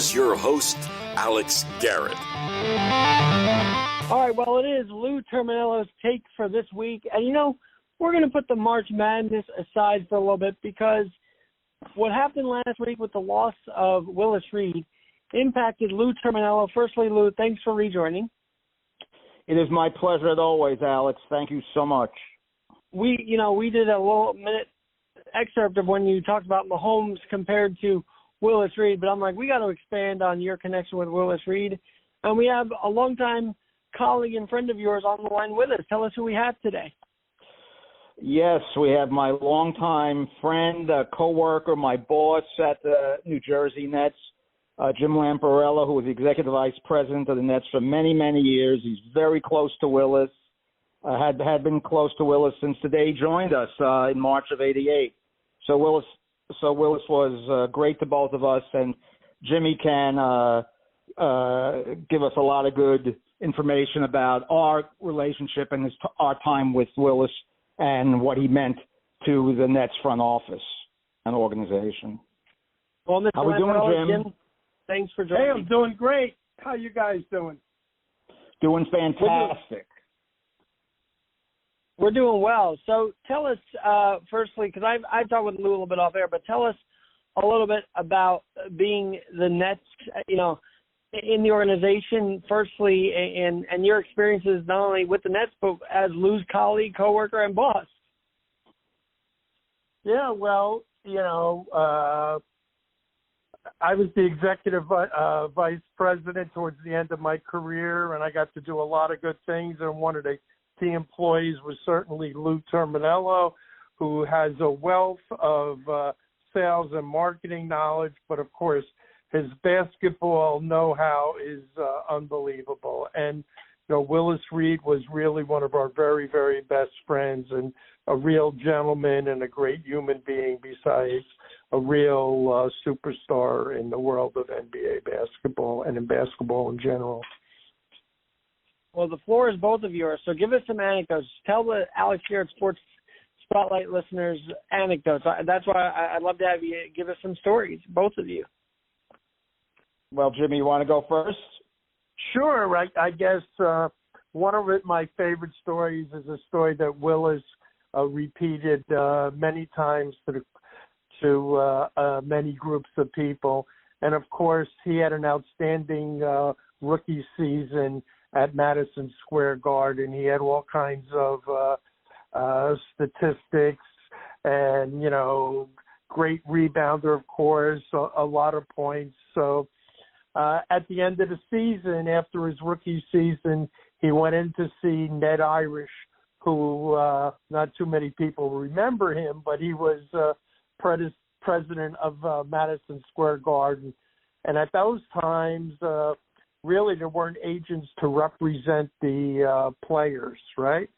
here's your host, Alex Garrett. All right, well, it is Lou Terminello's take for this week. And, we're going to put the March Madness aside for a little bit because what happened last week with the loss of Willis Reed impacted Lou Terminello. Firstly, Lou, thanks for rejoining. It is my pleasure as always, Alex. Thank you so much. We did a little minute excerpt of when you talked about Mahomes compared to Willis Reed, but I'm like, we got to expand on your connection with Willis Reed. And we have a longtime colleague and friend of yours on the line with us. Tell us who we have today. Yes, we have my longtime friend, co-worker, my boss at the New Jersey Nets, Jim Lampariello, who was the executive vice president of the Nets for many, many years. He's very close to Willis, had been close to Willis since the day he joined us in March of '88. So Willis was great to both of us, and Jimmy can give us a lot of good information about our relationship and our time with Willis and what he meant to the Nets front office and organization. Well, Mr. How we doing, Jim? Thanks for joining. Hey, I'm doing great. How you guys doing? Doing fantastic. We're doing well. So tell us, firstly, because I talked with Lou a little bit off air, but tell us a little bit about being the Nets, in the organization, firstly, and your experiences not only with the Nets, but as Lou's colleague, coworker, and boss. Yeah, well, I was the executive vice president towards the end of my career, and I got to do a lot of good things. And one of the key employees was certainly Lou Terminello, who has a wealth of sales and marketing knowledge, but of course, his basketball know-how is unbelievable. And, Willis Reed was really one of our very, very best friends and a real gentleman and a great human being besides a real superstar in the world of NBA basketball and in basketball in general. Well, the floor is both of yours, so give us some anecdotes. Tell the Alex Garrett Sports Spotlight listeners anecdotes. That's why I'd love to have you give us some stories, both of you. Well, Jimmy, you want to go first? Sure. I guess one of my favorite stories is a story that Willis repeated many times to many groups of people. And, of course, he had an outstanding rookie season at Madison Square Garden. He had all kinds of statistics and, great rebounder, of course, a lot of points. So at the end of the season, after his rookie season, he went in to see Ned Irish, who not too many people remember him, but he was president of Madison Square Garden. And at those times, really there weren't agents to represent the players, right?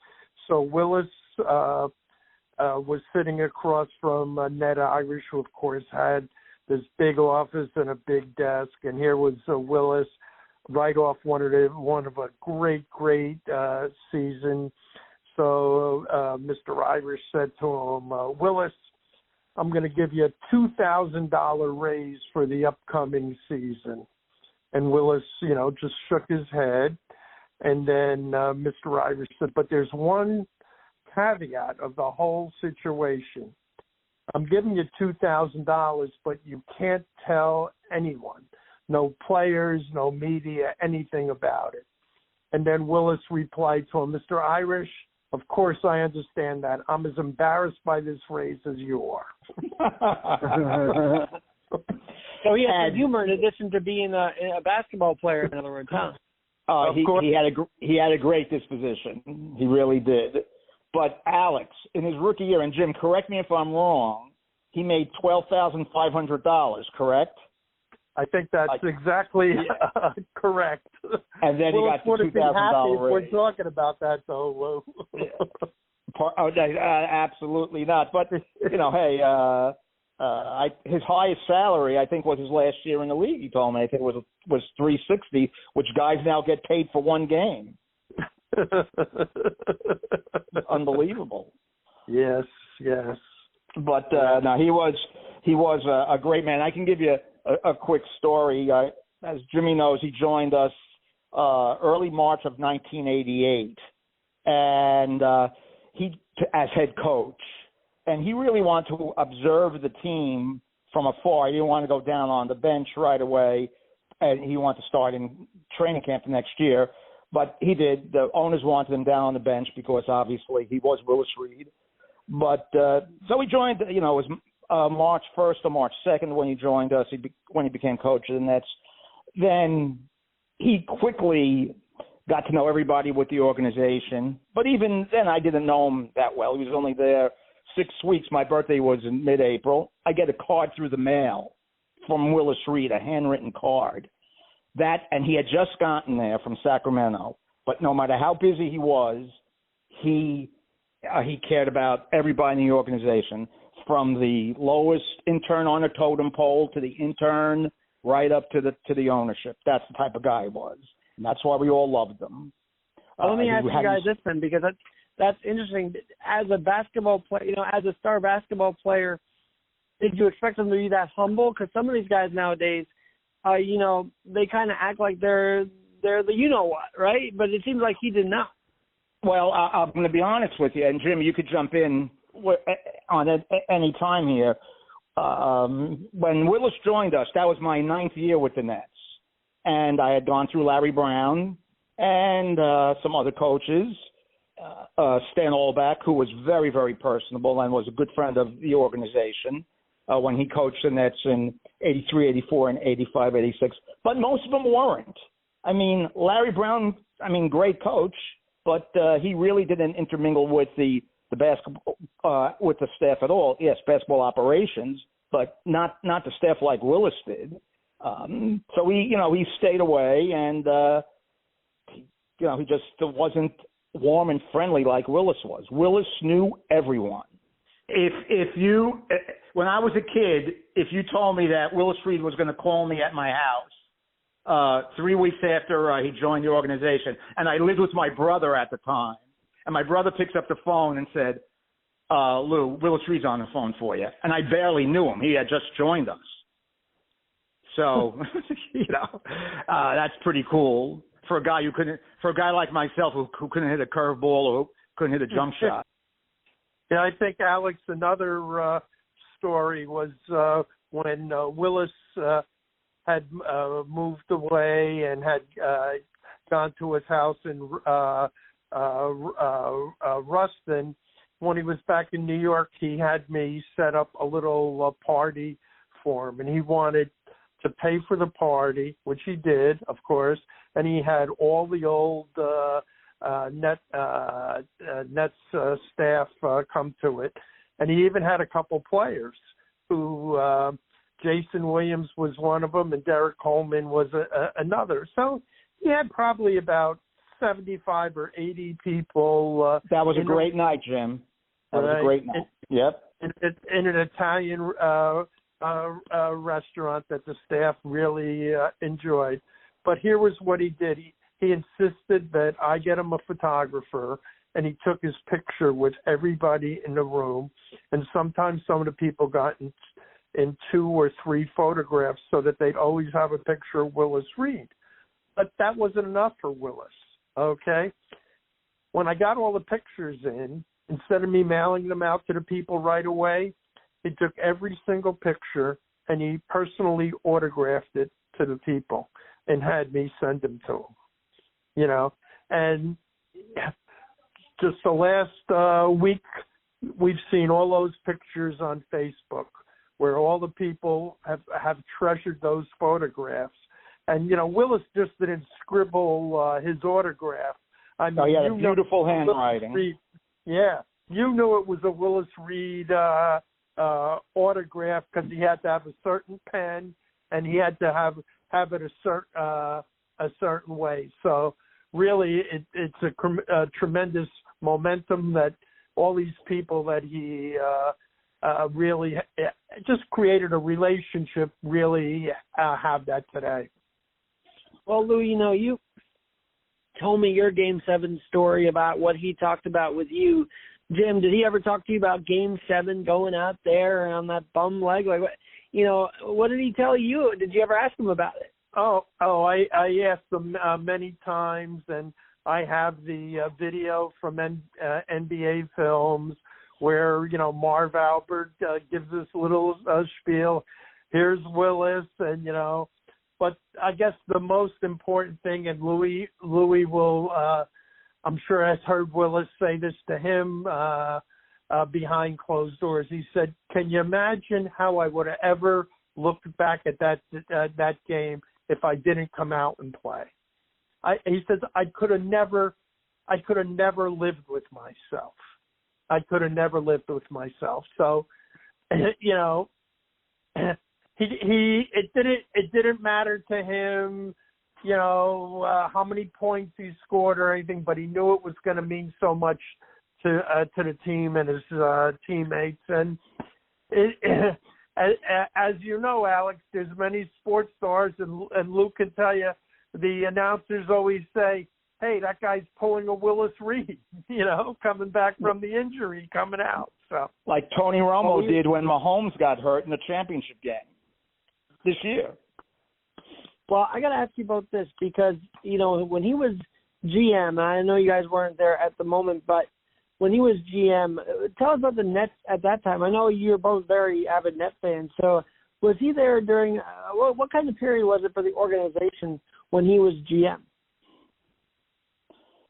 So Willis was sitting across from Ned Irish, who, of course, had this big office and a big desk, and here was Willis right off one of a great season. So Mr. Irish said to him, Willis, I'm going to give you a $2,000 raise for the upcoming season. And Willis, just shook his head. And then Mr. Irish said, but there's one caveat of the whole situation. I'm giving you $2,000, but you can't tell anyone, no players, no media, anything about it. And then Willis replied to him, Mr. Irish, of course I understand that. I'm as embarrassed by this raise as you are. So he had some humor in addition to being a basketball player, in other words, huh? He had a great disposition. He really did. But Alex, in his rookie year, and Jim, correct me if I'm wrong, he made $12,500, correct? I think that's exactly correct. And then he got the $2,000 raise. We're talking about that, though, Lou. Absolutely not. But, hey, his highest salary, I think, was his last year in the league, he told me. I think it was $360, which guys now get paid for one game. Unbelievable. Yes. But no, he was a great man. I can give you a quick story. As Jimmy knows, he joined us early March of 1988, and as head coach. And he really wanted to observe the team from afar. He didn't want to go down on the bench right away, and he wanted to start in training camp the next year. But he did. The owners wanted him down on the bench because obviously he was Willis Reed. But so he joined. It was March 1st or March 2nd when he joined us. When he became coach of the Nets. Then he quickly got to know everybody with the organization. But even then, I didn't know him that well. He was only there 6 weeks. My birthday was in mid-April. I get a card through the mail from Willis Reed, a handwritten card. And he had just gotten there from Sacramento. But no matter how busy he was, he cared about everybody in the organization, from the lowest intern on a totem pole to the intern right up to the ownership. That's the type of guy he was. And that's why we all loved him. Well, let me ask you guys this then, because that's interesting. As a basketball player, as a star basketball player, did you expect him to be that humble? Because some of these guys nowadays, they kind of act like they're the you-know-what, right? But it seems like he did not. Well, I'm going to be honest with you, and Jim, you could jump in on it any time here. When Willis joined us, that was my 9th year with the Nets. And I had gone through Larry Brown and some other coaches, Stan Olbach, who was very, very personable and was a good friend of the organization when he coached the Nets in 83, 84, and 85, 86. But most of them weren't. I mean, Larry Brown, great coach, but he really didn't intermingle with the basketball with the staff at all. Yes, basketball operations, but not the staff like Willis did. So he stayed away, and he just wasn't warm and friendly like Willis was. Willis knew everyone. When I was a kid, if you told me that Willis Reed was going to call me at my house 3 weeks after he joined the organization, and I lived with my brother at the time, and my brother picks up the phone and said, Lou, Willis Reed's on the phone for you. And I barely knew him. He had just joined us. So, that's pretty cool for a guy like myself who couldn't hit a curveball or who couldn't hit a jump shot. Yeah, I think, Alex, another story was when Willis had moved away and had gone to his house in Ruston. When he was back in New York, he had me set up a little party for him, and he wanted to pay for the party, which he did, of course, and he had all the old Nets staff come to it, and he even had a couple players who Jason Williams was one of them, and Derek Coleman was another. So he had probably about 75 or 80 people. That was a great night, Jim. That was a great night. Yep. In an Italian restaurant that the staff really enjoyed. But here was what he did. He insisted that I get him a photographer, and he took his picture with everybody in the room. And sometimes some of the people got in 2 or 3 photographs so that they'd always have a picture of Willis Reed. But that wasn't enough for Willis, okay? When I got all the pictures in, instead of me mailing them out to the people right away, he took every single picture and he personally autographed it to the people and had me send them to them, And just the last week, we've seen all those pictures on Facebook where all the people have treasured those photographs. And, Willis just didn't scribble his autograph. I mean, he had a beautiful handwriting. Yeah. You knew it was a Willis Reed autograph because he had to have a certain pen and he had to have it a certain way. So really, it's a tremendous momentum that all these people that he really just created a relationship really have that today. Well, Lou, you told me your Game 7 story about what he talked about with you. Jim, did he ever talk to you about Game 7 going out there on that bum leg? Like, what did he tell you? Did you ever ask him about it? I asked him many times, and I have the video from NBA films where, Marv Albert gives this little spiel. Here's Willis, and, but I guess the most important thing, and Louis will, I'm sure has heard Willis say this to him behind closed doors. He said, "Can you imagine how I would have ever looked back at that game if I didn't come out and play?" He says, I could have never lived with myself. I could have never lived with myself. So, it didn't matter to him, how many points he scored or anything, but he knew it was going to mean so much to the team and his teammates. And as you know, Alex, there's many sports stars, and Luke can tell you, the announcers always say, "Hey, that guy's pulling a Willis Reed," coming back from the injury, coming out. So, like Tony Romo did when Mahomes got hurt in the championship game this year. Well, I got to ask you about this because, when he was GM, and I know you guys weren't there at the moment, but when he was GM, tell us about the Nets at that time. I know you're both very avid Net fans. So was he there during what kind of period was it for the organization when he was GM?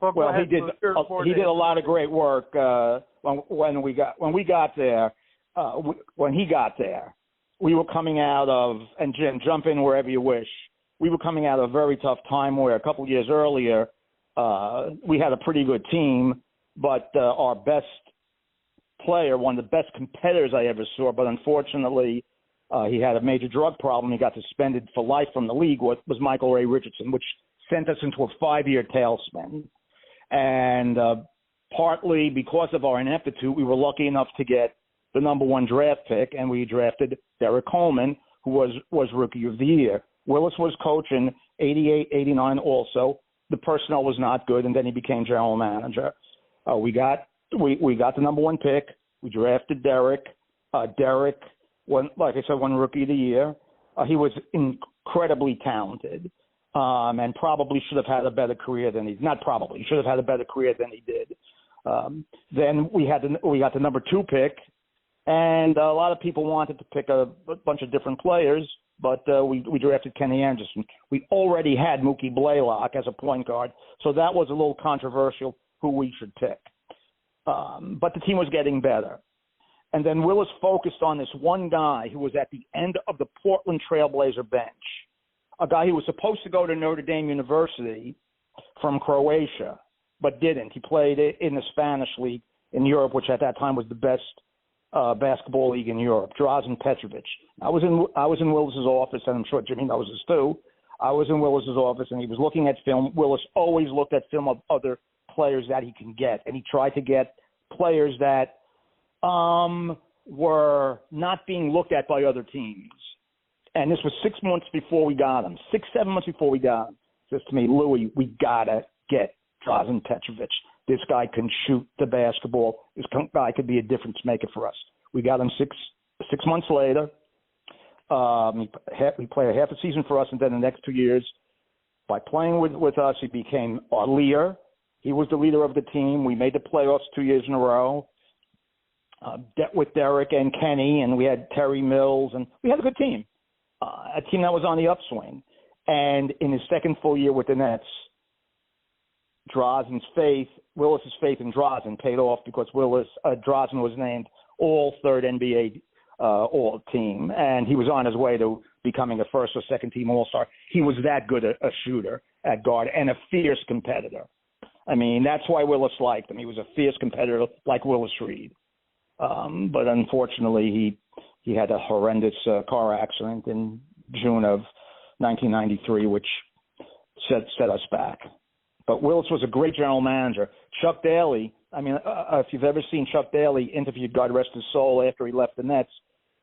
Well, he did a lot of great work when we got there. When he got there, we were coming out of, and Jim, jump in wherever you wish. We were coming out of a very tough time where a couple of years earlier we had a pretty good team, but our best player, one of the best competitors I ever saw, but unfortunately he had a major drug problem. He got suspended for life from the league, was Michael Ray Richardson, which sent us into a 5-year tailspin. And partly because of our ineptitude, we were lucky enough to get the number 1 draft pick, and we drafted Derek Coleman, who was Rookie of the Year. Willis was coaching 88, 89 also. The personnel was not good, and then he became general manager. We got the number 1 pick. We drafted Derek. Derek, like I said, won Rookie of the Year. He was incredibly talented. And probably should have had a better career than he should have had a better career than he did. Then we got the number 2 pick, and a lot of people wanted to pick a bunch of different players, but we drafted Kenny Anderson. We already had Mookie Blaylock as a point guard, so that was a little controversial who we should pick. But the team was getting better. And then Willis focused on this one guy who was at the end of the Portland Trailblazer bench. A guy who was supposed to go to Notre Dame University from Croatia, but didn't. He played in the Spanish league in Europe, which at that time was the best basketball league in Europe, Drazen Petrovic. I was in Willis's office, and I'm sure Jimmy knows this too. I was in Willis's office, and he was looking at film. Willis always looked at film of other players that he can get, and he tried to get players that were not being looked at by other teams. And this was 6 months before we got him, 7 months before we got him. Says to me, "Louis, we got to get Drazen Petrovic. This guy can shoot the basketball. This guy could be a difference maker for us." We got him six months later. He played a half a season for us, and then the next 2 years, by playing with us, he became our leader. He was the leader of the team. We made the playoffs 2 years in a row with Derek and Kenny, and we had Terry Mills, and we had a good team. A team that was on the upswing. And in his second full year with the Nets, Willis's faith in Drazen paid off because Drazen was named all-third NBA all-team, and he was on his way to becoming a first or second team all-star. He was that good a shooter at guard and a fierce competitor. I mean, that's why Willis liked him. He was a fierce competitor like Willis Reed. But unfortunately, he had a horrendous car accident in June of 1993, which set us back. But Willis was a great general manager. Chuck Daly, if you've ever seen Chuck Daly interviewed, God rest his soul, after he left the Nets,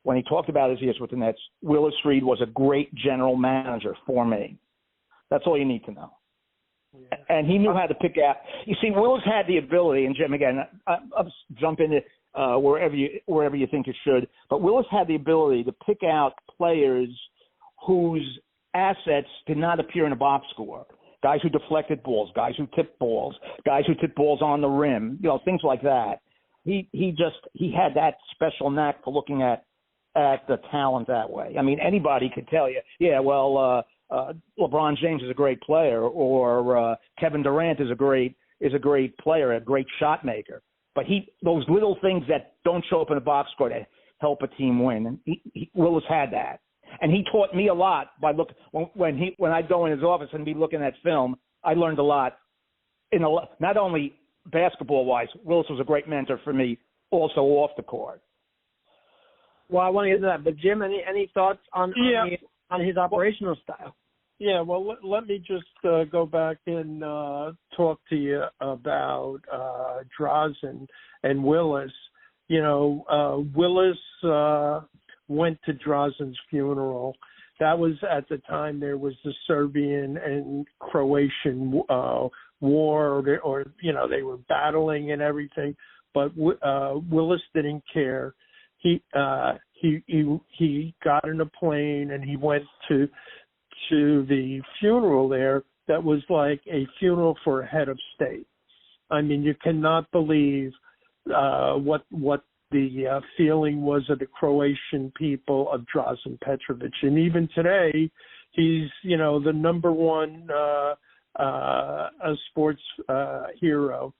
when he talked about his years with the Nets, Willis Reed was a great general manager for me. That's all you need to know. Yeah. And he knew how to pick out. You see, Willis had the ability, and Jim, again, I'll jump in. wherever you think it should. But Willis had the ability to pick out players whose assets did not appear in a box score. Guys who deflected balls, guys who tipped balls, guys who tipped balls on the rim, things like that. He had that special knack for looking at the talent that way. I mean, anybody could tell you, LeBron James is a great player, or Kevin Durant is a great player, a great shot maker. But those little things that don't show up in a box score that help a team win. And Willis had that. And he taught me a lot by when I'd go in his office and be looking at film. I learned a lot. Not only basketball-wise, Willis was a great mentor for me, also off the court. Well, I want to get to that, but Jim, any thoughts on his operational style? Yeah, well, let me just go back and talk to you about Drazen and Willis. Willis went to Drazen's funeral. That was at the time there was the Serbian and Croatian war, or they were battling and everything. But Willis didn't care. He got in a plane and he went to the funeral there. That was like a funeral for a head of state. I mean, you cannot believe what the feeling was of the Croatian people of Drazen Petrovic. And even today, he's, the number one sports hero.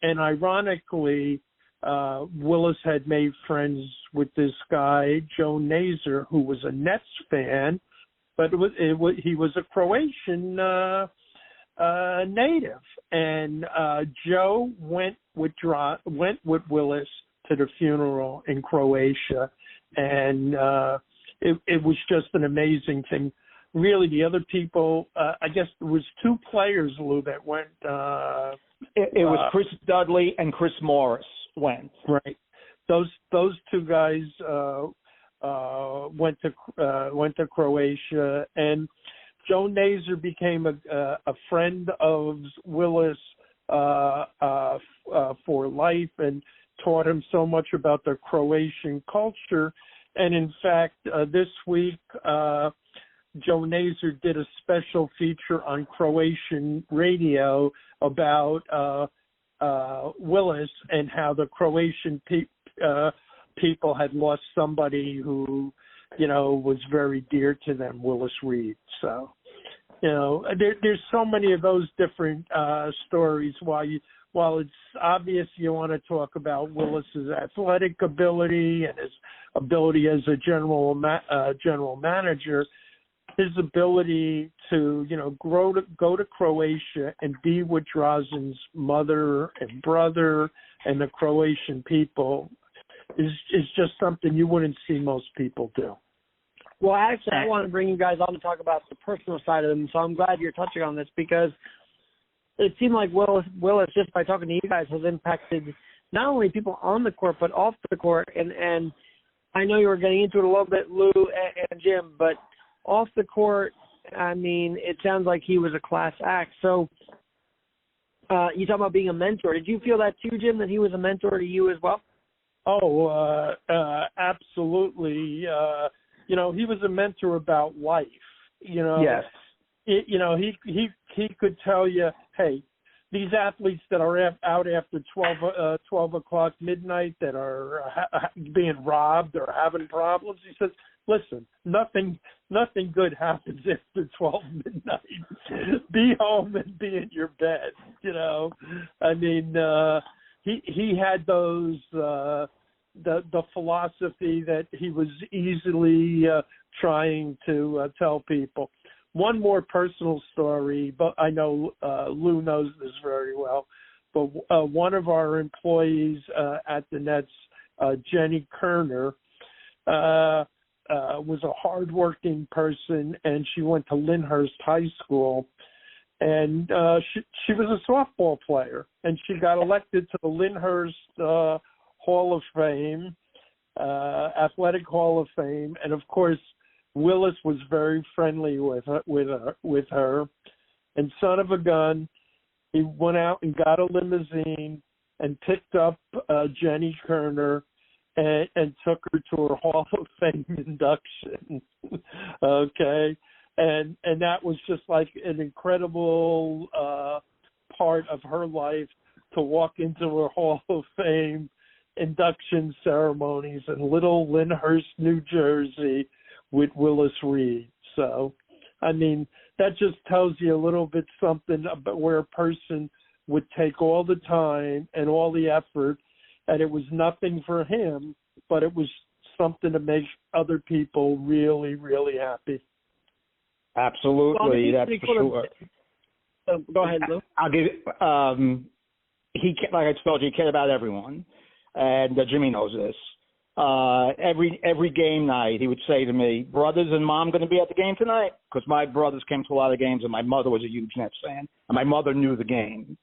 And ironically, Willis had made friends with this guy, Joe Nazer, who was a Nets fan, but he was a Croatian native. And Joe went with Willis to the funeral in Croatia, and it was just an amazing thing. Really, the other people, I guess there was two players, Lou, that went. It was Chris Dudley and Chris Morris went. Right. Those two guys went to Croatia, and Joe Nazer became a friend of Willis for life, and taught him so much about the Croatian culture. And in fact, this week, Joe Nazer did a special feature on Croatian radio about Willis and how the Croatian people had lost somebody who, was very dear to them, Willis Reed. So, there's so many of those different stories. While it's obvious you want to talk about Willis's athletic ability and his ability as a general manager, his ability to, go to Croatia and be with Drazen's mother and brother and the Croatian people is just something you wouldn't see most people do. Well, actually, I want to bring you guys on to talk about the personal side of them, so I'm glad you're touching on this, because it seemed like Willis, just by talking to you guys, has impacted not only people on the court, but off the court. And I know you were getting into it a little bit, Lou and Jim, but off the court, I mean, it sounds like he was a class act. So you talk about being a mentor. Did you feel that too, Jim, that he was a mentor to you as well? Oh, absolutely. He was a mentor about life. Yes. He could tell you, hey, these athletes that are out after 12 o'clock midnight that are being robbed or having problems, he says, listen, nothing good happens after 12 midnight. Be home and be in your bed, I mean, he had those, the philosophy that he was easily trying to tell people. One more personal story, but I know Lou knows this very well. But one of our employees at the Nets, Jenny Kerner, was a hardworking person, and she went to Lyndhurst High School. And she was a softball player, and she got elected to the Lyndhurst Hall of Fame, Athletic Hall of Fame, and of course, Willis was very friendly with her, and son of a gun, he went out and got a limousine and picked up Jenny Kerner and took her to her Hall of Fame induction. Okay. And that was just like an incredible part of her life, to walk into her Hall of Fame induction ceremonies in Little Lyndhurst, New Jersey, with Willis Reed. So, I mean, that just tells you a little bit something about where a person would take all the time and all the effort, and it was nothing for him, but it was something to make other people really, really happy. Absolutely, that's for sure. Go ahead, Lou. I'll give it. He, like I told you, he cared about everyone, and Jimmy knows this. Every game night, he would say to me, "Brothers and Mom going to be at the game tonight?" Because my brothers came to a lot of games, and my mother was a huge Nets fan, and my mother knew the game.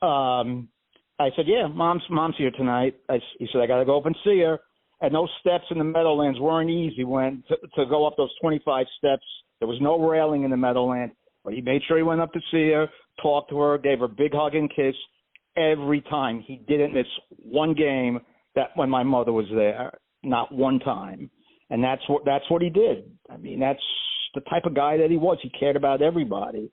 I said, "Yeah, Mom's here tonight." He said, "I got to go up and see her." And those steps in the Meadowlands weren't easy. To go up those 25 steps, there was no railing in the Meadowlands. But he made sure he went up to see her, talked to her, gave her a big hug and kiss. Every time. He didn't miss one game that when my mother was there, not one time. And that's what he did. I mean, that's the type of guy that he was. He cared about everybody.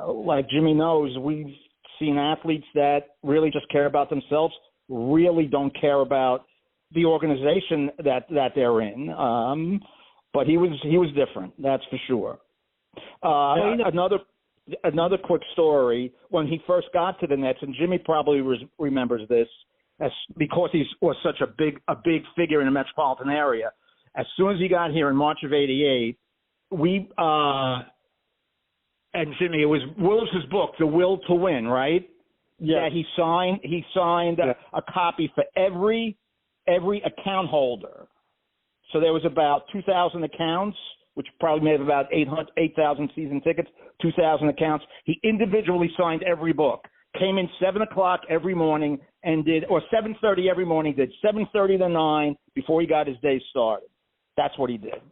Like Jimmy knows, we've seen athletes that really just care about themselves, really don't care about the organization that they're in. But he was different, that's for sure. Another quick story, when he first got to the Nets, and Jimmy probably remembers this, because he was such a big figure in the metropolitan area. As soon as he got here in March of '88, and Jimmy, it was Willis's book, The Will to Win, right? Yeah. He signed a copy for every account holder. So there was about 2,000 accounts, which probably made about 8,000 season tickets, 2,000 accounts. He individually signed every book. Came in 7 o'clock every morning and or 7:30 every morning, did 7:30 to 9 before he got his day started. That's what he did.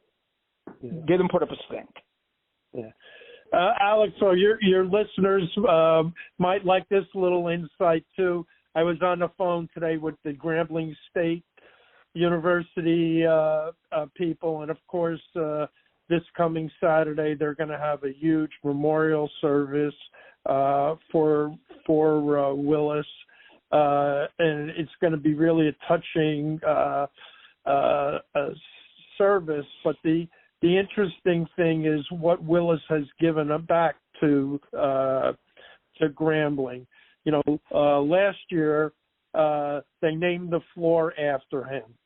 Yeah. Didn't put up a stink. Yeah. Alex, so your listeners might like this little insight too. I was on the phone today with the Grambling State University people, and of course, this coming Saturday they're going to have a huge memorial service for Willis, and it's going to be really a touching service. But the interesting thing is what Willis has given back to Grambling. You know, last year they named the floor after him.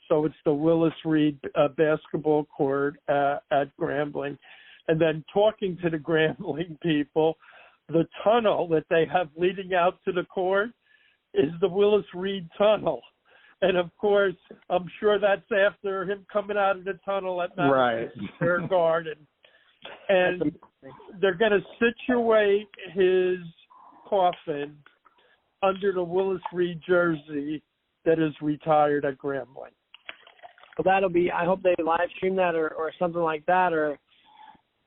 So it's the Willis Reed basketball court at Grambling. And then talking to the Grambling people, the tunnel that they have leading out to the court is the Willis Reed tunnel. And, of course, I'm sure that's after him coming out of the tunnel at Madison Square Garden. And they're going to situate his coffin under the Willis Reed jersey that is retired at Grambling. Well, that'll be, I hope they live stream that or something like that, or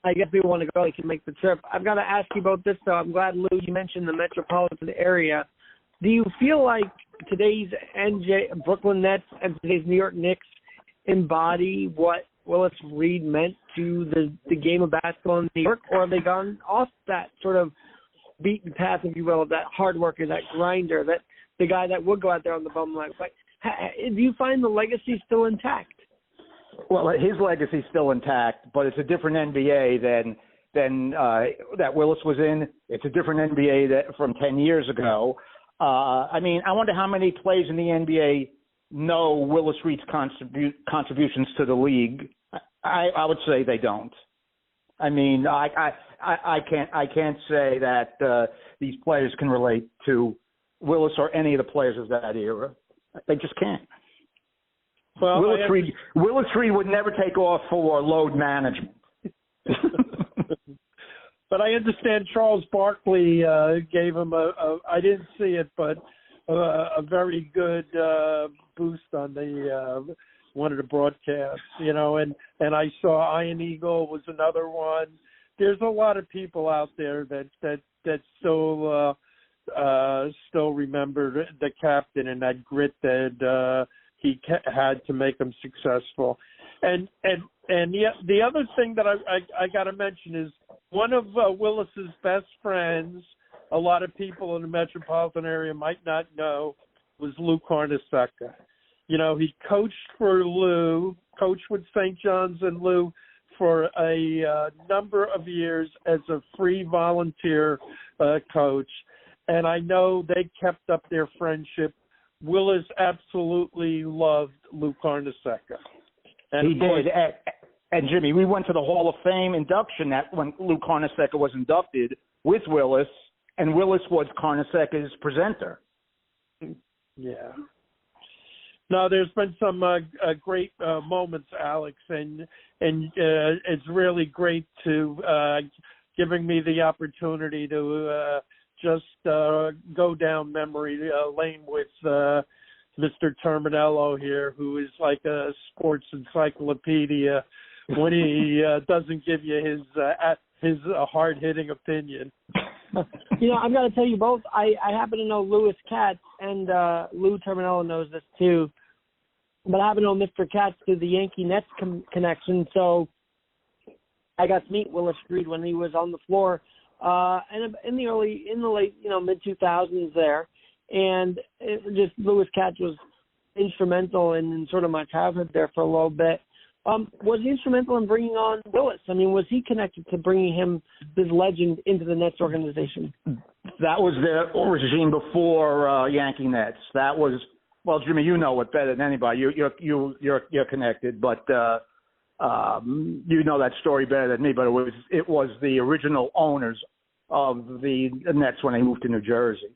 I guess people want to go, they can make the trip. I've got to ask you about this, though. I'm glad, Lou, you mentioned the metropolitan area. Do you feel like today's Brooklyn Nets and today's New York Knicks embody what Willis Reed meant to the game of basketball in New York, or have they gone off that sort of beaten path, if you will, of that hard worker, that grinder, that the guy that would go out there on the bum leg? Like, do you find the legacy still intact? Well, his legacy is still intact, but it's a different NBA than that Willis was in. It's a different NBA from 10 years ago. I mean, I wonder how many players in the NBA know Willis Reed's contributions to the league. I would say they don't. I mean, I can't say that these players can relate to Willis or any of the players of that era. They just can't. Well, Willis Reed would never take off for load management. But I understand Charles Barkley gave him I didn't see it, but a very good boost on the one of the broadcasts, you know, and I saw Iron Eagle was another one. There's a lot of people out there that still still remember the captain and that grit that he had to make him successful. And the other thing that I got to mention is one of Willis's best friends, a lot of people in the metropolitan area might not know, was Lou Carnesecca. You know, he coached for Lou, coached with St. John's and Lou for a number of years as a free volunteer coach. And I know they kept up their friendship. Willis absolutely loved Lou Carnesecca. And he did. And Jimmy, we went to the Hall of Fame induction when Lou Carnesecca was inducted with Willis, and Willis was Carnesecca's presenter. Yeah. No, there's been some great moments, Alex, and it's really great to giving me the opportunity to just go down memory lane with Mr. Terminello here, who is like a sports encyclopedia when he doesn't give you his hard-hitting opinion. You know, I'm going to tell you both. I happen to know Louis Katz, and Lou Terminello knows this too. But I happen to know Mr. Katz through the Yankee Nets connection. So I got to meet Willis Reed when he was on the floor, and in the late, mid 2000s there. And Louis Katz was instrumental in sort of my childhood there for a little bit. Was he instrumental in bringing on Willis? I mean, was he connected to bringing him, this legend, into the Nets organization? That was the regime before Yankee Nets. That was, well, Jimmy, you know it better than anybody. You're connected, but you know that story better than me. But it was the original owners of the Nets when they moved to New Jersey.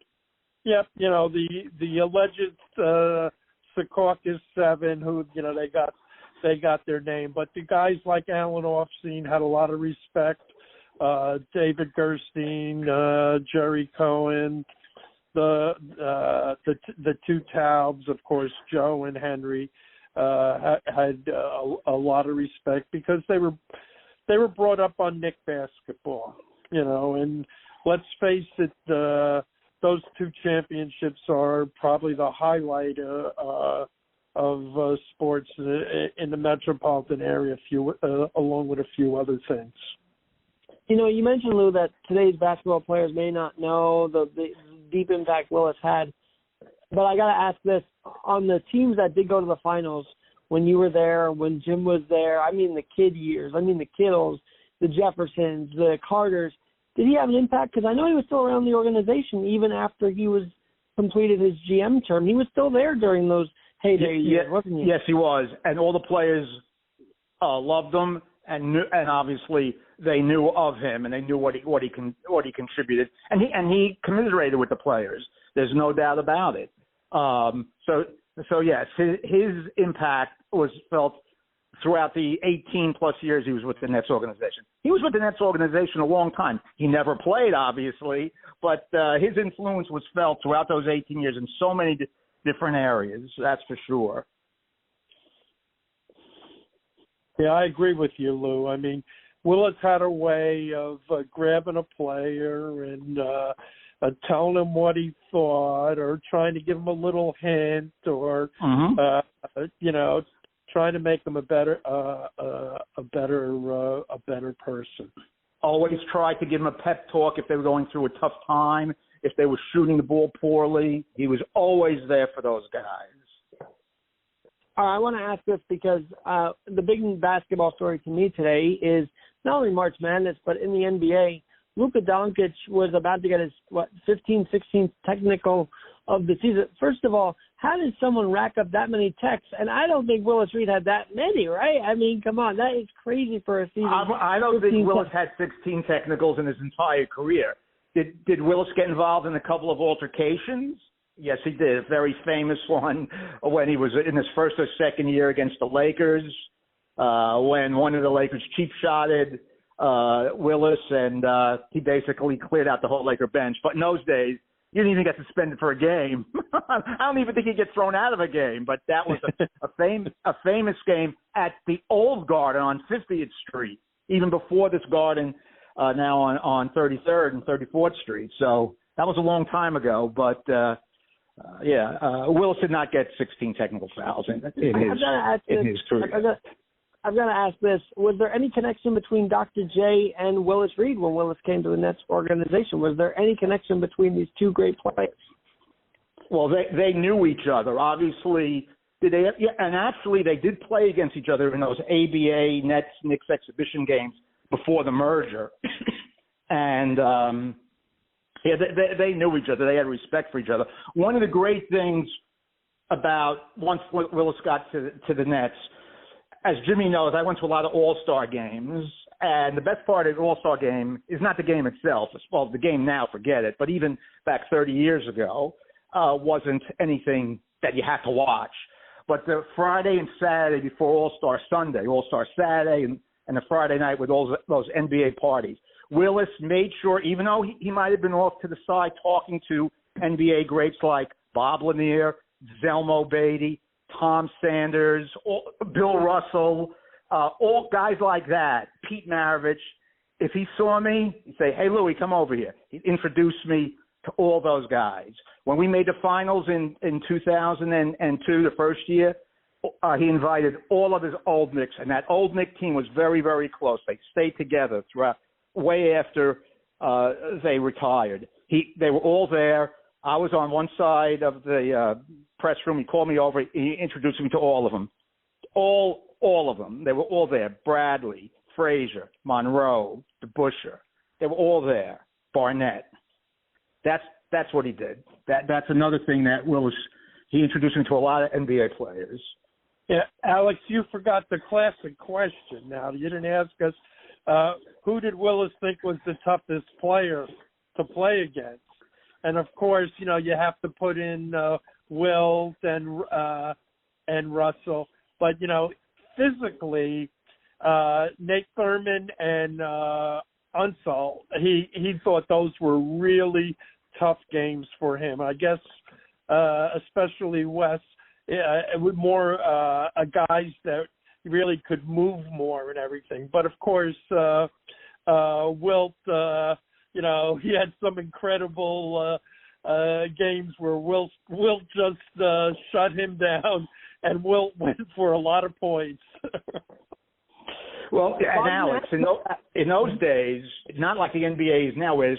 Yep, the alleged Secaucus Seven, who they got their name, but the guys like Alan Offstein had a lot of respect. David Gerstein, Jerry Cohen, the two Taubes, of course, Joe and Henry, had a lot of respect because they were brought up on Knick basketball, and let's face it, those two championships are probably the highlight of sports in the metropolitan area, along with a few other things. You mentioned, Lou, that today's basketball players may not know the deep impact Willis had, but I got to ask this. On the teams that did go to the finals, when you were there, when Jim was there, I mean the kid years, I mean the Kittles, the Jeffersons, the Carters, did he have an impact? Because I know he was still around the organization even after he was completed his GM term. He was still there during those heyday years, wasn't he? Yes, he was. And all the players loved him, and obviously they knew of him, and they knew what he contributed, and he commiserated with the players. There's no doubt about it. So yes, his impact was felt throughout the 18-plus years he was with the Nets organization. He was with the Nets organization a long time. He never played, obviously, but his influence was felt throughout those 18 years in so many different areas, that's for sure. Yeah, I agree with you, Lou. I mean, Willis had a way of grabbing a player and telling him what he thought, or trying to give him a little hint, or trying to make them a better person. Always tried to give them a pep talk if they were going through a tough time, if they were shooting the ball poorly. He was always there for those guys. All right, I want to ask this because the big basketball story to me today is not only March Madness, but in the NBA, Luka Doncic was about to get his 15th, 16th technical of the season. First of all, how did someone rack up that many techs? And I don't think Willis Reed had that many, right? I mean, come on, that is crazy for a season. I don't think Willis had 16 technicals in his entire career. Did Willis get involved in a couple of altercations? Yes, he did. A very famous one when he was in his first or second year against the Lakers, when one of the Lakers cheap-shotted Willis, and he basically cleared out the whole Laker bench. But in those days, you didn't even get suspended for a game. I don't even think he'd get thrown out of a game. But that was a famous game at the old Garden on 50th Street, even before this Garden now on 33rd and 34th Street. So That was a long time ago, but Willis did not get 16 technical fouls in his career. I've got to ask this. Was there any connection between Dr. J and Willis Reed when Willis came to the Nets organization? Was there any connection between these two great players? Well, they knew each other. Obviously, and actually they did play against each other in those ABA Nets-Knicks exhibition games before the merger. And, they knew each other. They had respect for each other. One of the great things about once Willis got to the Nets, as Jimmy knows, I went to a lot of All-Star games, and the best part of the All-Star game is not the game itself. Well, the game now, forget it, but even back 30 years ago, wasn't anything that you had to watch. But the Friday and Saturday before All-Star Sunday, All-Star Saturday, and the Friday night with all those NBA parties, Willis made sure, even though he might have been off to the side talking to NBA greats like Bob Lanier, Zelmo Beatty, Tom Sanders, Bill Russell, all guys like that, Pete Maravich. If he saw me, he'd say, "Hey, Louie, come over here." He'd introduce me to all those guys. When we made the finals in 2002, the first year, he invited all of his old Knicks, and that old Knicks team was very, very close. They stayed together throughout, way after they retired. They were all there. I was on one side of the press room. He called me over. He introduced me to all of them. All of them. They were all there. Bradley, Frazier, Monroe, DeBuscher. They were all there. Barnett. That's what he did. That's another thing that Willis, he introduced me to a lot of NBA players. Yeah, Alex, you forgot the classic question now. You didn't ask us, who did Willis think was the toughest player to play against? And, of course, you have to put in Wilt and Russell. But, physically, Nate Thurman and Untold, he thought those were really tough games for him. I guess especially Wes, with more guys that really could move more and everything. But, of course, Wilt, he had some incredible games where Wilt just shut him down, and Wilt went for a lot of points. Well, and Alex, in those days, not like the NBA is now, and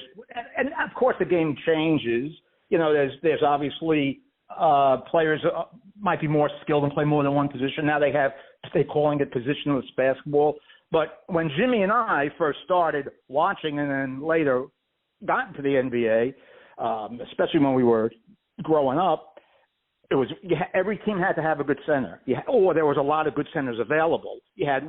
of course the game changes. There's obviously players might be more skilled and play more than one position. Now they're calling it positionless basketball. But when Jimmy and I first started watching and then later got into the NBA, especially when we were growing up, every team had to have a good center. There was a lot of good centers available.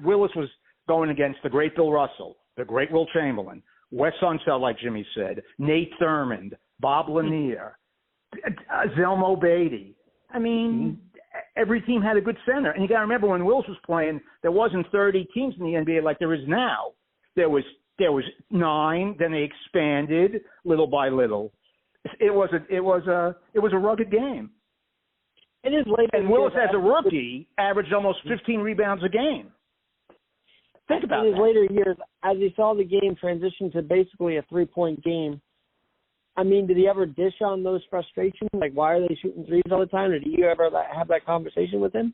Willis was going against the great Bill Russell, the great Will Chamberlain, Wes Unseld, like Jimmy said, Nate Thurmond, Bob Lanier, Zelmo Beatty. I mean, every team had a good center. And you got to remember, when Willis was playing, there wasn't 30 teams in the NBA like there is now. There was 9. Then they expanded little by little. It was a rugged game. It is later. And Willis, as a rookie, averaged almost 15 rebounds a game. Think about that. In his later years, as he saw the game transition to basically a 3-point game, I mean, did he ever dish on those frustrations? Like, why are they shooting threes all the time? Or did you ever have that conversation with him?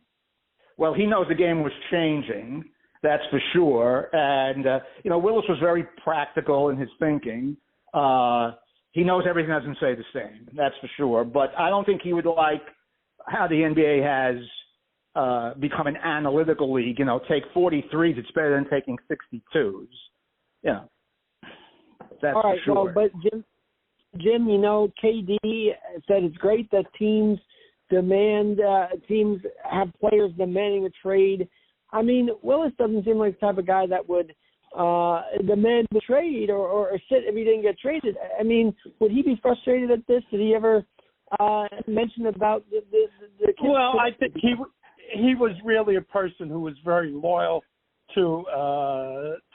Well, he knows the game was changing, that's for sure. And, Willis was very practical in his thinking. He knows everything doesn't stay the same, that's for sure. But I don't think he would like how the NBA has become an analytical league. Take 43s, it's better than taking 62s. That's all right, for sure. Well, but Jim, KD said it's great that teams have players demanding a trade. I mean, Willis doesn't seem like the type of guy that would demand the trade or sit if he didn't get traded. I mean, would he be frustrated at this? Did he ever mention about the Well, I think he was really a person who was very loyal to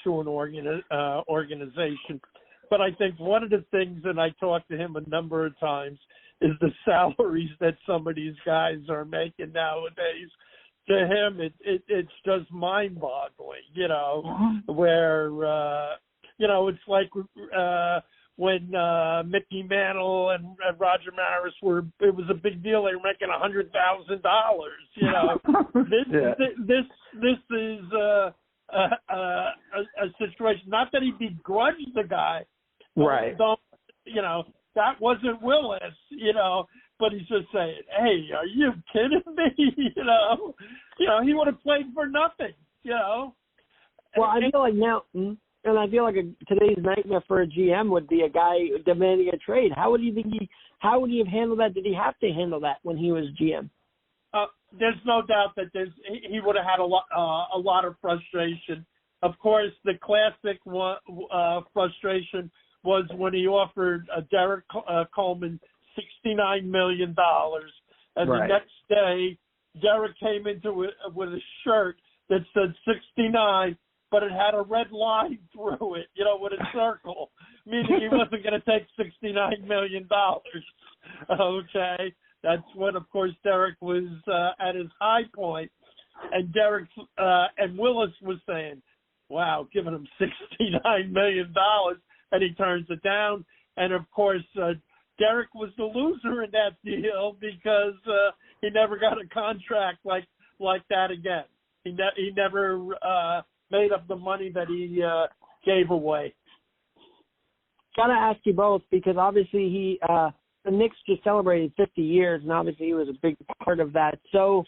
an organization. But I think one of the things, and I talked to him a number of times, is the salaries that some of these guys are making nowadays. To him, it's just mind-boggling, where, it's like when Mickey Mantle and Roger Maris it was a big deal. They were making $100,000. You know, this is a situation. Not that he begrudged the guy, right? You know, that wasn't Willis. You know, but he's just saying, "Hey, are you kidding me?" You know, he would have played for nothing. You know. Well, I feel like now. And I feel like today's nightmare for a GM would be a guy demanding a trade. How would you think how would he have handled that? Did he have to handle that when he was GM? There's no doubt that he would have had a lot of frustration. Of course, the classic frustration was when he offered Derek Coleman $69 million, and right. The next day Derek came into it with a shirt that said 69. But it had a red line through it, with a circle, meaning he wasn't going to take $69 million. Okay, that's when, of course, Derek was at his high point, and Derek and Willis was saying, "Wow, giving him $69 million," and he turns it down. And of course, Derek was the loser in that deal because he never got a contract like that again. He never. Made up the money that he gave away. Got to ask you both because obviously the Knicks just celebrated 50 years, and obviously he was a big part of that. So,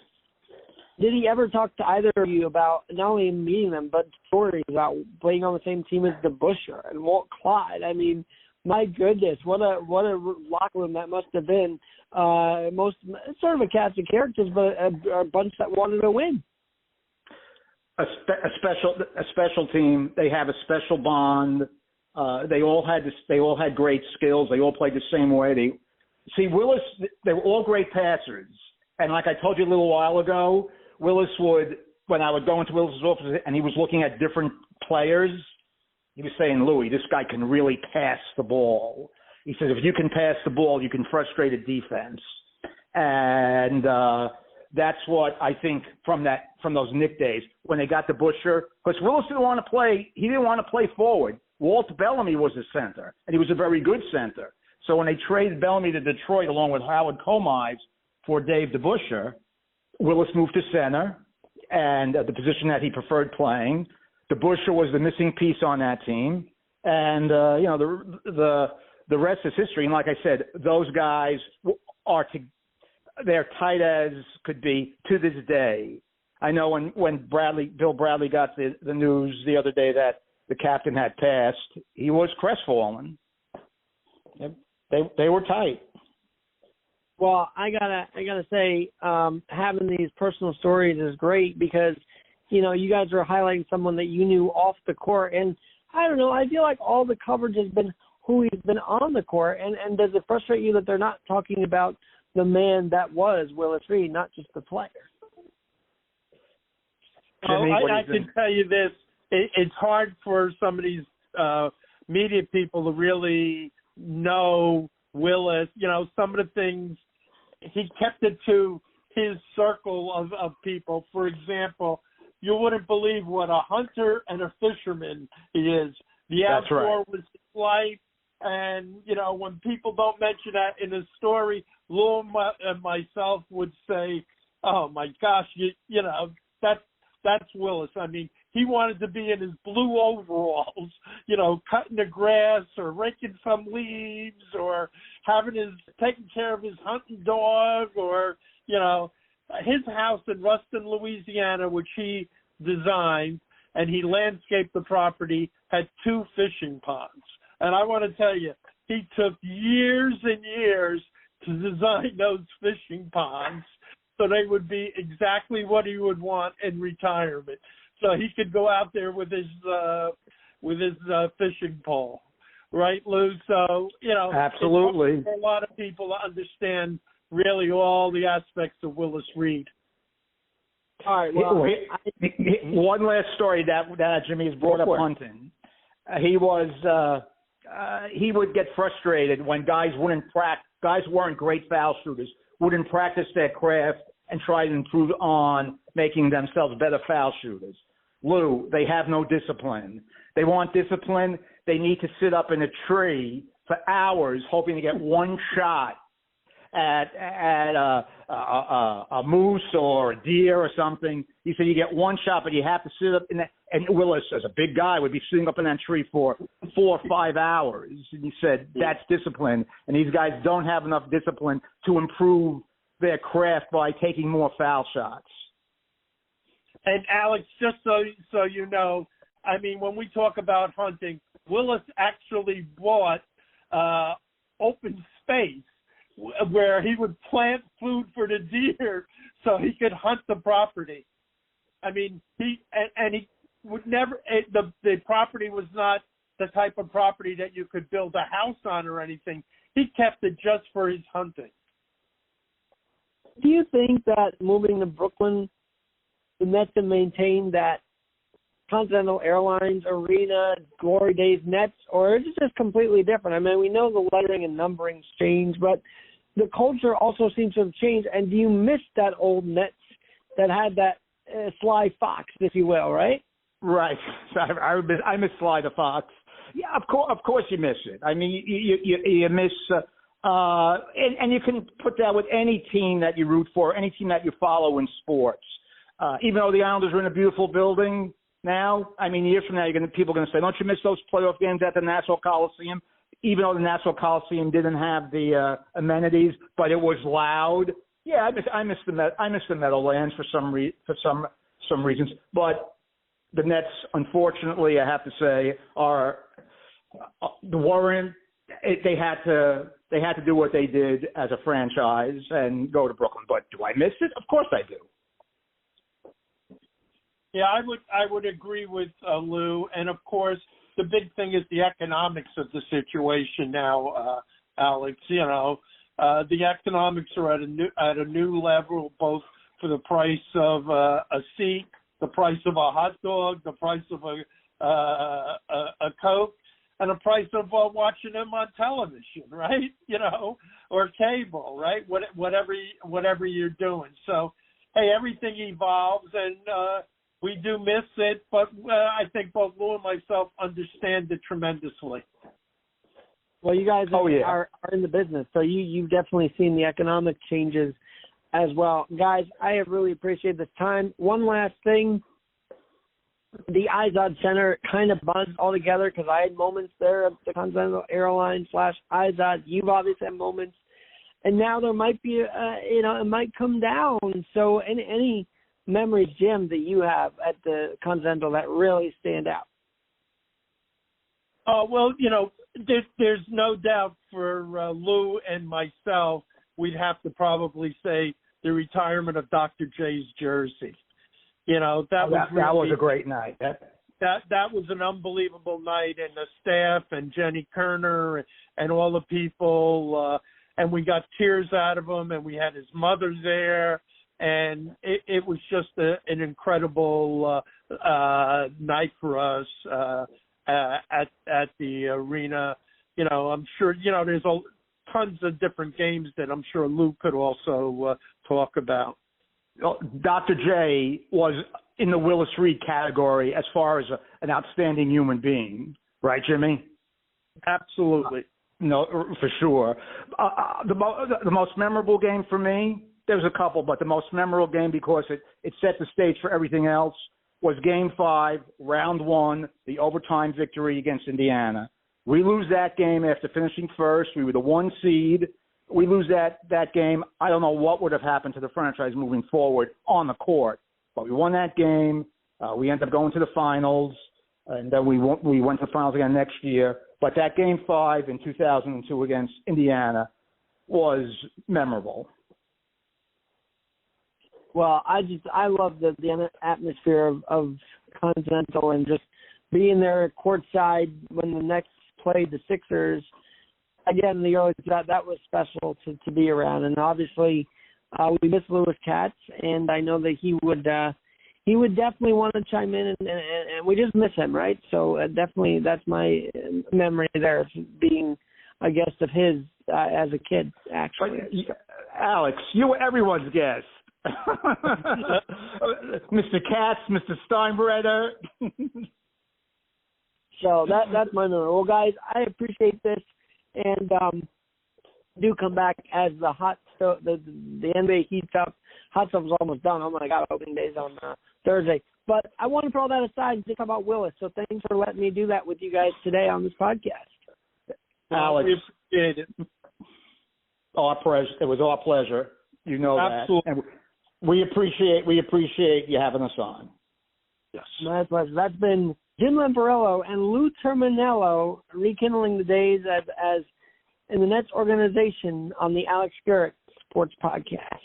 did he ever talk to either of you about not only meeting them but stories about playing on the same team as DeBusschere and Walt Clyde? I mean, my goodness, what a locker room that must have been. Sort of a cast of characters, but a bunch that wanted to win. A special team. They have a special bond. They all had great skills. They all played the same way. Willis. They were all great passers. And like I told you a little while ago, Willis when I would go into Willis's office and he was looking at different players, he was saying, "Louis, this guy can really pass the ball." He says, "If you can pass the ball, you can frustrate a defense." And that's what I think from those Knick days when they got DeBusschere, because Willis didn't want to play. He didn't want to play forward. Walt Bellamy was the center, and he was a very good center. So when they traded Bellamy to Detroit along with Howard Comives for Dave DeBusschere, Willis moved to center, and the position that he preferred playing. DeBusschere was the missing piece on that team, and the rest is history. And like I said, those guys they're tight as could be to this day. I know when Bill Bradley got the news the other day that the captain had passed, he was crestfallen. They were tight. Well, I gotta say, having these personal stories is great because, you guys are highlighting someone that you knew off the court, and I don't know, I feel like all the coverage has been who he's been on the court, and does it frustrate you that they're not talking about the man that was Willis Reed, not just the player? Jimmy, I can tell you this. It's hard for some of these media people to really know Willis. Some of the things, he kept it to his circle of people. For example, you wouldn't believe what a hunter and a fisherman he is. The outdoor was his life. And, when people don't mention that in a story, Lou and myself would say, "Oh, my gosh, that's Willis." I mean, he wanted to be in his blue overalls, cutting the grass or raking some leaves or taking care of his hunting dog or, his house in Ruston, Louisiana, which he designed, and he landscaped the property, had 2 fishing ponds. And I want to tell you, he took years and years to design those fishing ponds so they would be exactly what he would want in retirement. So he could go out there with his fishing pole, right, Lou? So, absolutely. It's hard for a lot of people to understand really all the aspects of Willis Reed. All right. Well, one last story that Jimmy has brought up hunting. He would get frustrated when guys weren't great foul shooters, wouldn't practice their craft and try to improve on making themselves better foul shooters. Lou, they have no discipline. They want discipline. They need to sit up in a tree for hours hoping to get one shot at a moose or a deer or something. He said you get one shot, but you have to sit up in that. And Willis, as a big guy, would be sitting up in that tree for 4 or 5 hours. And he said that's discipline, and these guys don't have enough discipline to improve their craft by taking more foul shots. And Alex, just so you know, I mean, when we talk about hunting, Willis actually bought open space where he would plant food for the deer so he could hunt the property. I mean, he would never. The property was not the type of property that you could build a house on or anything. He kept it just for his hunting. Do you think that moving to Brooklyn, the Nets have maintained that Continental Airlines Arena, Glory Days Nets, or is it just completely different? I mean, we know the lettering and numbering's changed, but the culture also seems to have changed. And do you miss that old Nets that had that Sly Fox, if you will, right? Right. I miss Sly the Fox. Yeah, of course you miss it. I mean, you miss, and you can put that with any team that you root for, any team that you follow in sports. Even though the Islanders are in a beautiful building now, I mean, years from now, people are going to say, don't you miss those playoff games at the Nassau Coliseum? Even though the Nassau Coliseum didn't have the amenities, but it was loud. Yeah, I miss the Meadowlands for some reasons. But the Nets, unfortunately, I have to say, are the Warren. They had to do what they did as a franchise and go to Brooklyn. But do I miss it? Of course I do. Yeah, I would agree with Lou, and of course the big thing is the economics of the situation now, Alex. You know, the economics are at a new level, both for the price of a seat, the price of a hot dog, the price of a Coke, and the price of watching them on television, right? You know, or cable, right? Whatever you're doing. So, hey, everything evolves, and we do miss it, but I think both Lou and myself understand it tremendously. Well, you guys are in the business, so you've definitely seen the economic changes as well. Guys, I have really appreciated this time. One last thing. The Izod Center kind of buzzed all together because I had moments there at the Continental Airlines / Izod. You've obviously had moments. And now there might be, it might come down. So any memories, Jim, that you have at the Continental that really stand out? Well, you know, there's no doubt for Lou and myself, we'd have to probably say the retirement of Dr. J's jersey. You know, that was a great night. That was an unbelievable night, and the staff and Jenny Kerner and all the people, and we got tears out of him, and we had his mother there. And it was just an incredible night for us at the arena. You know, I'm sure, you know, there's tons of different games that I'm sure Lou could also talk about. Dr. J was in the Willis Reed category as far as an outstanding human being. Right, Jimmy? Absolutely. No, for sure. The most memorable game for me, there's a couple, but the most memorable game because it set the stage for everything else was Game 5, Round 1, the overtime victory against Indiana. We lose that game after finishing first. We were the 1 seed. We lose that game. I don't know what would have happened to the franchise moving forward on the court, but we won that game. We ended up going to the finals, and then we went to the finals again next year. But that Game 5 in 2002 against Indiana was memorable. Well, I love the atmosphere of Continental and just being there courtside when the Knicks played the Sixers. Again, that was special to be around, and obviously we miss Louis Katz, and I know that he would definitely want to chime in, and we just miss him, right? So definitely that's my memory there, of being a guest of his as a kid, actually. But, Alex, you were everyone's guest. Mr. Katz, Mr. Steinbrenner. So that's my memory. Well, guys, I appreciate this. and do come back as the the NBA heats up. Hot stuff is almost done. Oh my God, opening days on Thursday. But I want to throw that aside and just talk about Willis. So thanks for letting me do that with you guys today on this podcast. Alex, we appreciate it. It was our pleasure. You know Absolutely. that. And we appreciate you having us on. Yes. My pleasure. That's been Jim Lampariello and Lou Terminello rekindling the days as in the Nets organization on the Alex Garrett Sports Podcast.